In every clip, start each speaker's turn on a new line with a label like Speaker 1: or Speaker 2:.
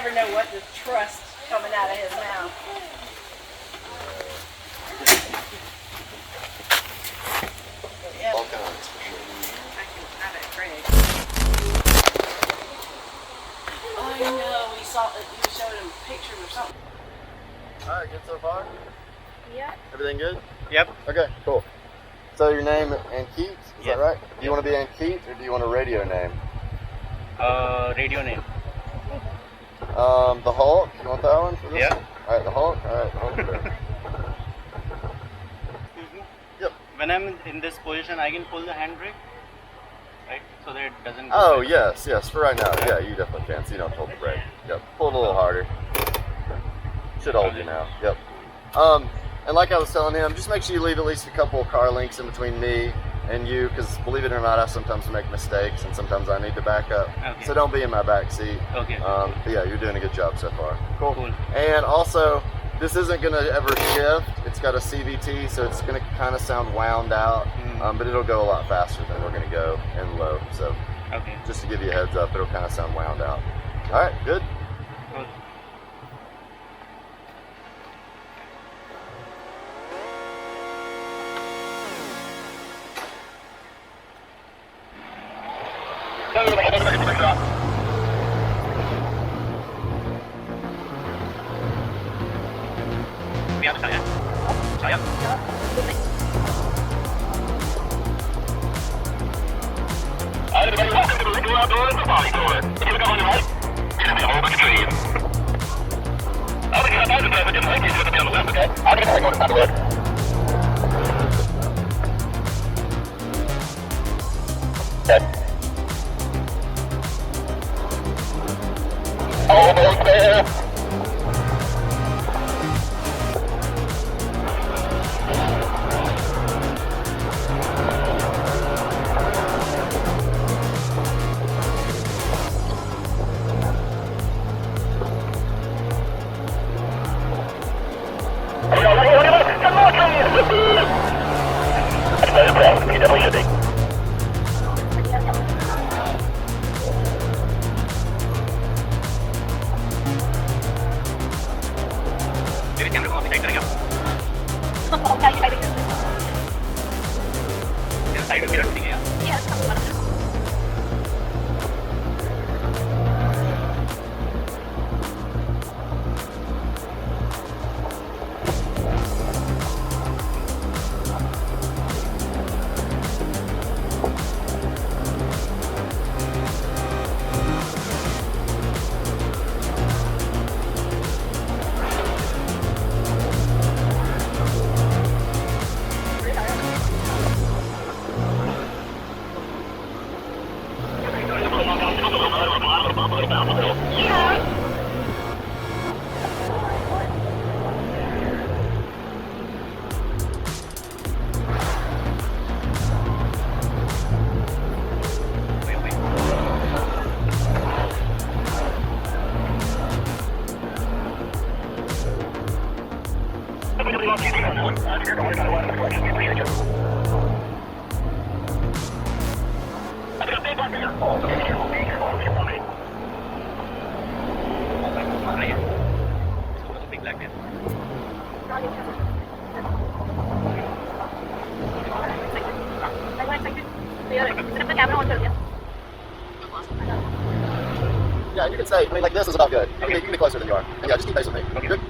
Speaker 1: never know what to trust coming out of his mouth. Yep.
Speaker 2: All kinds, for sure.
Speaker 1: I bet Craig. I know, he saw that you showed him pictures or something.
Speaker 2: Alright, good so far?
Speaker 1: Yeah.
Speaker 2: Everything good?
Speaker 3: Yep.
Speaker 2: Okay, cool. So your name Ankit, is that right? Do you want to be Ankit or do you want a radio name?
Speaker 3: Radio name.
Speaker 2: The Hulk, you want that one for this?
Speaker 3: Yeah.
Speaker 2: Alright, the Hulk? Alright, the Hulk. Yep.
Speaker 3: When I'm in this position, I can pull the handbrake, right? So that it doesn't go
Speaker 2: Oh,
Speaker 3: back.
Speaker 2: yes, for right now. Yeah, you definitely can, so you don't hold the brake. Yep, pull it a little harder. Should hold you now. Yep. And like I was telling him, just make sure you leave at least a couple of car links in between me and you, because believe it or not, I sometimes make mistakes and sometimes I need to back up.
Speaker 3: Okay.
Speaker 2: So don't be in my back seat.
Speaker 3: Okay.
Speaker 2: But yeah, you're doing a good job so far.
Speaker 3: Cool.
Speaker 2: And also, this isn't going to ever shift. It's got a CVT, so it's going to kind of sound wound out, but it'll go a lot faster than we're going to go in low. So
Speaker 3: Okay.
Speaker 2: just to give you a heads up, it'll kind of sound wound out. All right, good.
Speaker 3: Cool.
Speaker 4: Everybody welcome to the Little Outdoors Safari Tour. If you look up on your right, you're going to see a whole bunch of trees. I'll be out there to drive a different way. You're going to be on the left, okay? I'll get a going to the left. Okay. Almost there. You definitely should be.
Speaker 2: Yeah, you can say, I mean, like this is about good. You can be closer than you are. And yeah, just keep pace with me. Okay. Good?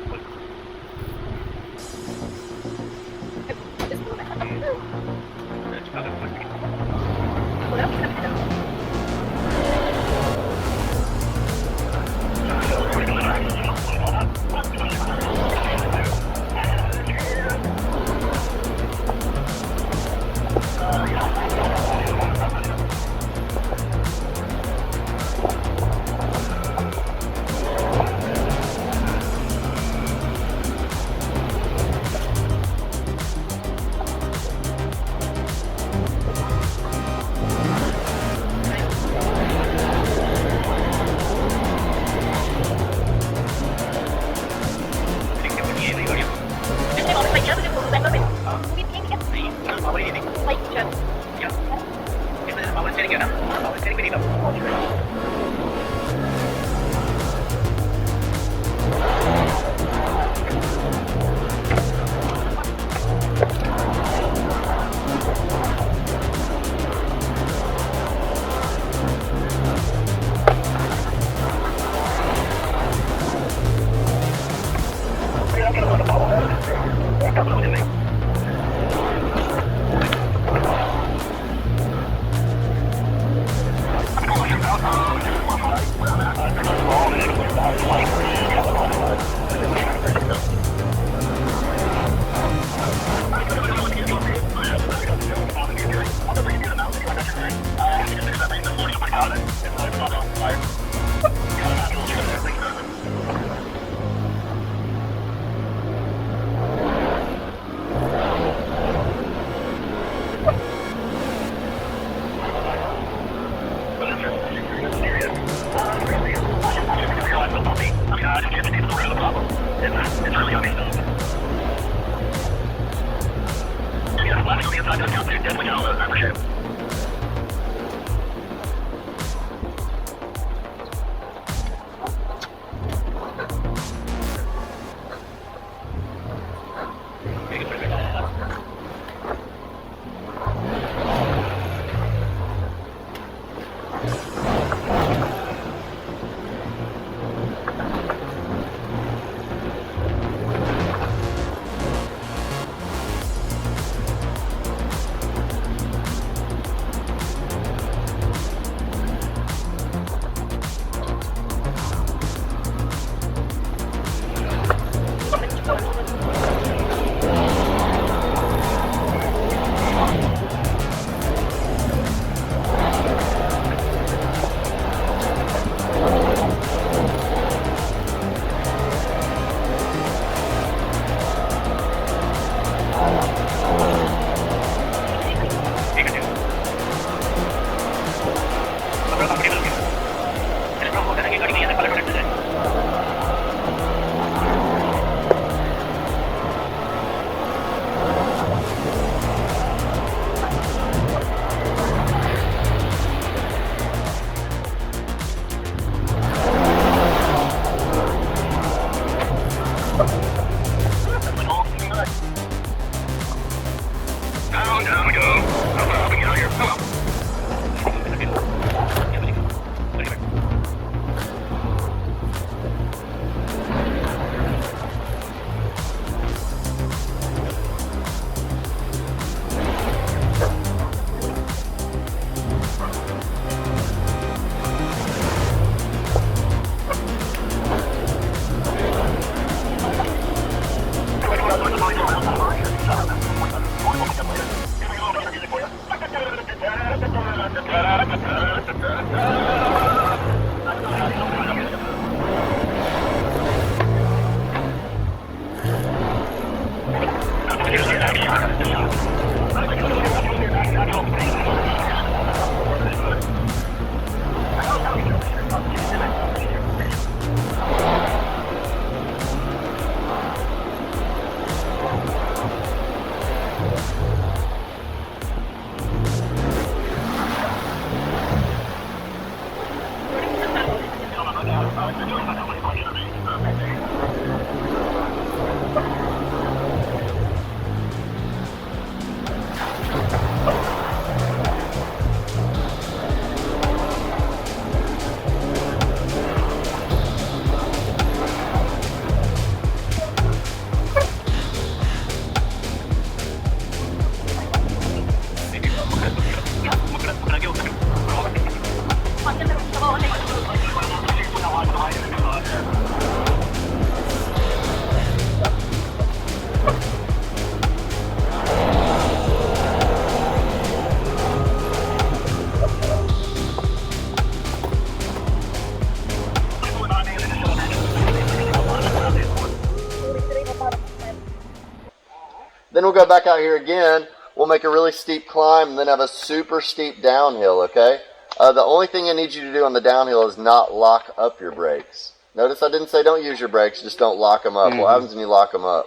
Speaker 2: Then we'll go back out here again. We'll make a really steep climb and then have a super steep downhill, okay? The only thing I need you to do on the downhill is not lock up your brakes. Notice I didn't say don't use your brakes, just don't lock them up. What happens when you lock them up?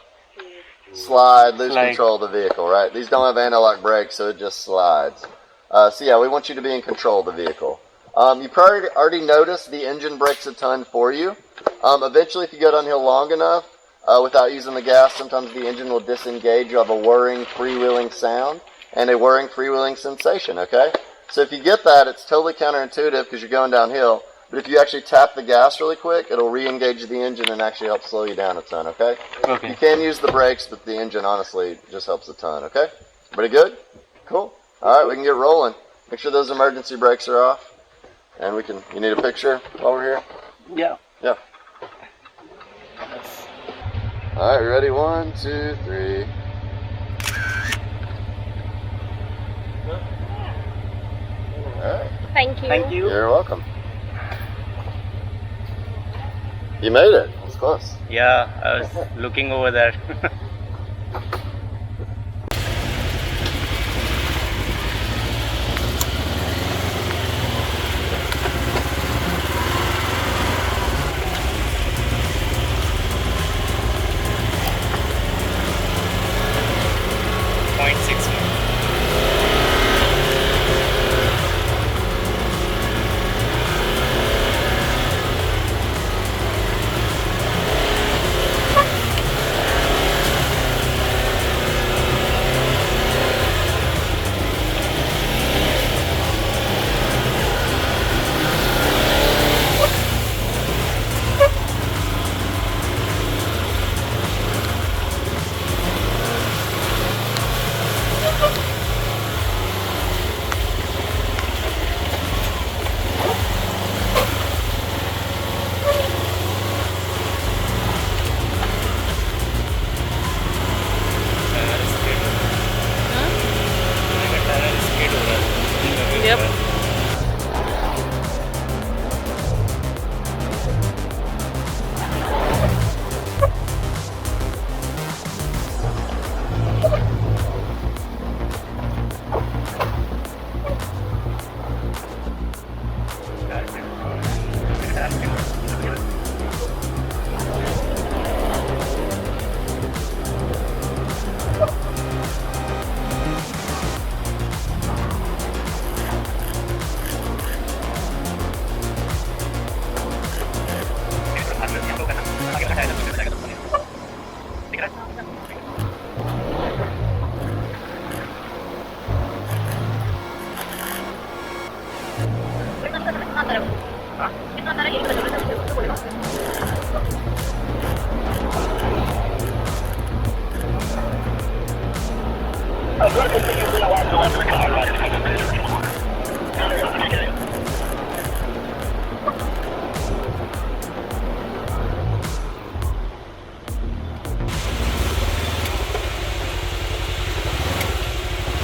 Speaker 2: Slide, lose control of the vehicle, right? These don't have anti-lock brakes, so it just slides. So yeah, we want you to be in control of the vehicle. You probably already noticed the engine brakes a ton for you. Eventually, if you go downhill long enough, without using the gas, sometimes the engine will disengage. You'll have a whirring, freewheeling sound and a whirring, freewheeling sensation, okay? So if you get that, it's totally counterintuitive because you're going downhill. But if you actually tap the gas really quick, it'll re-engage the engine and actually help slow you down a ton, okay? You can use the brakes, but the engine, honestly, just helps a ton, okay? Pretty good? Cool. All right, we can get rolling. Make sure those emergency brakes are off. And we can, you need a picture while we're here?
Speaker 3: Yeah.
Speaker 2: Yeah. All right, ready? 1, 2, 3. All right.
Speaker 5: Thank you.
Speaker 3: Thank you.
Speaker 2: You're welcome. You made it. It was close.
Speaker 3: Yeah, I was looking over there.
Speaker 1: Yep.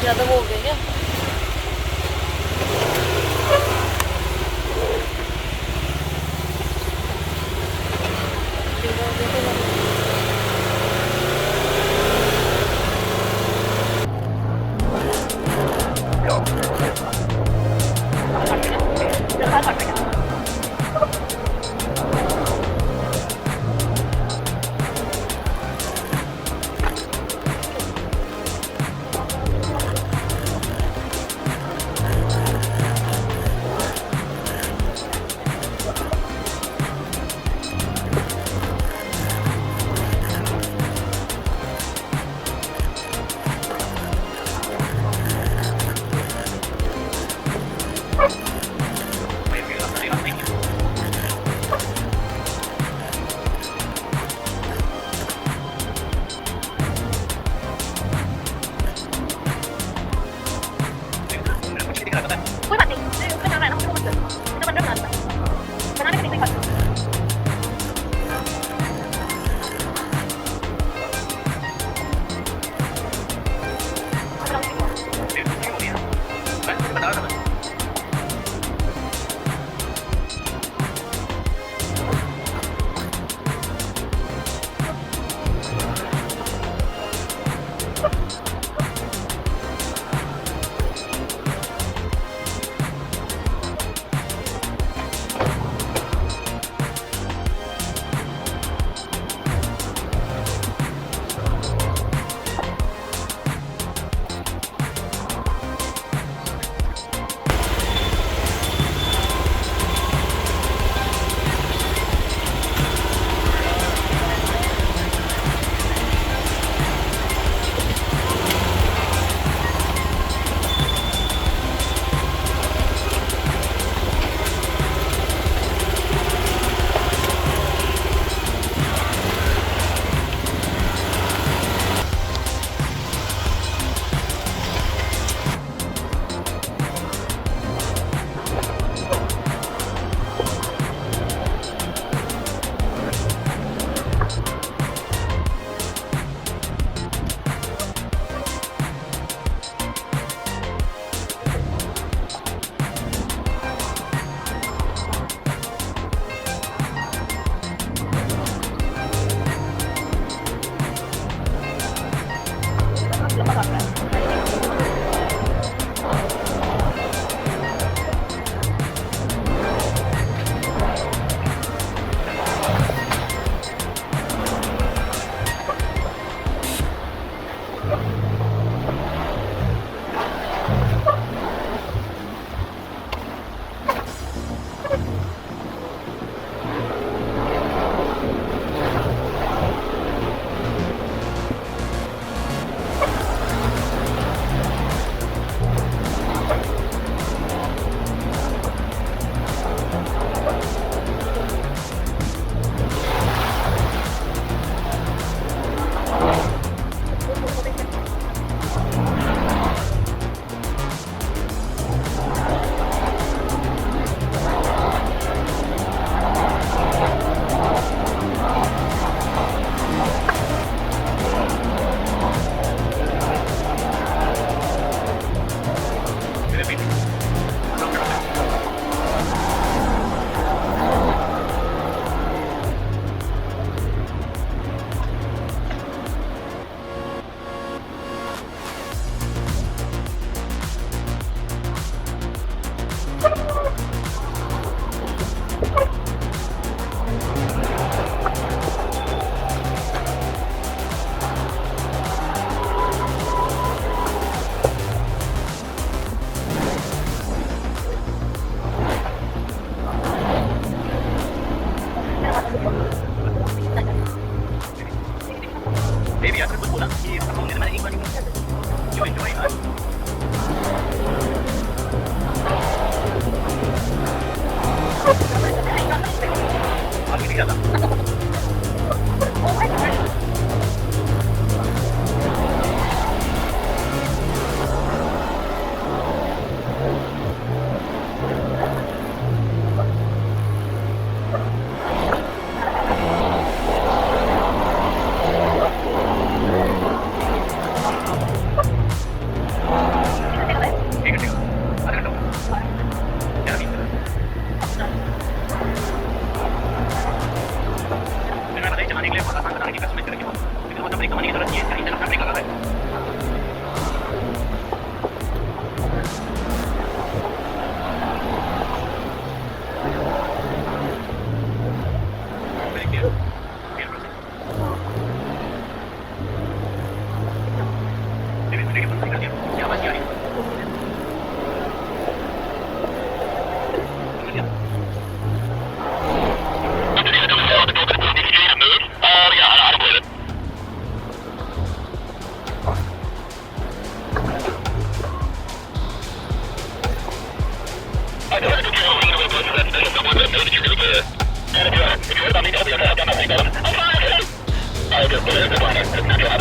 Speaker 1: ज़्यादा वो हो गया क्या?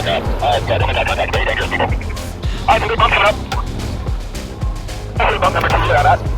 Speaker 4: Okay. Good. Oh my God, contact. Very dangerous people. Alright, so good bump coming up. Bump number 2, clear on that.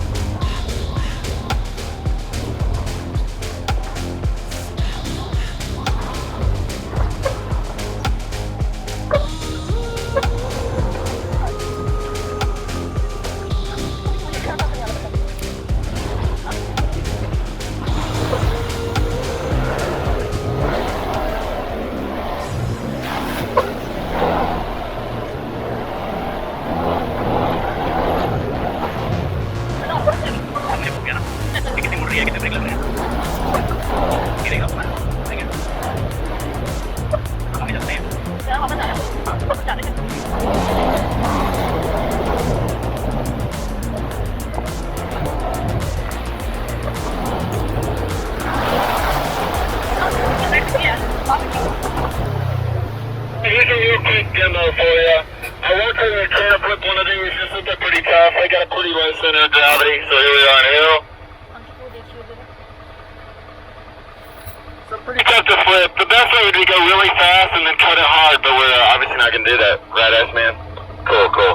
Speaker 4: Here's a real quick demo for you. I worked on your camp with one of these. This looked pretty tough. They got a pretty low center of gravity, so here we are on a hill. So pretty tough to flip. The best way would be to go really fast and then cut it hard, but we're obviously not going to do that. Right, Ashman? Cool, cool.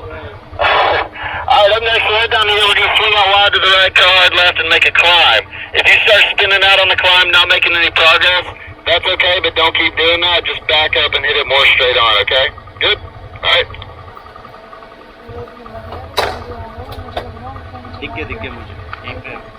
Speaker 4: Alright, up next, right down here, we're going to swing out wide to the right, car hard left, and make a climb. If you start spinning out on the climb, not making any progress, that's okay, but don't keep doing that. Just back up and hit it more straight on, okay? Good? Alright.
Speaker 3: दिख गया मुझे एक minute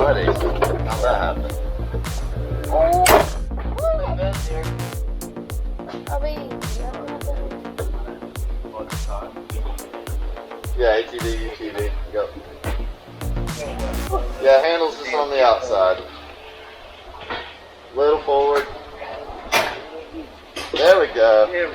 Speaker 2: buddy. How's that happen?
Speaker 5: Oh,
Speaker 2: Big bends here. Yeah, ATV, UTV. Yep. Yeah, handles just on the outside. Little forward. There we go.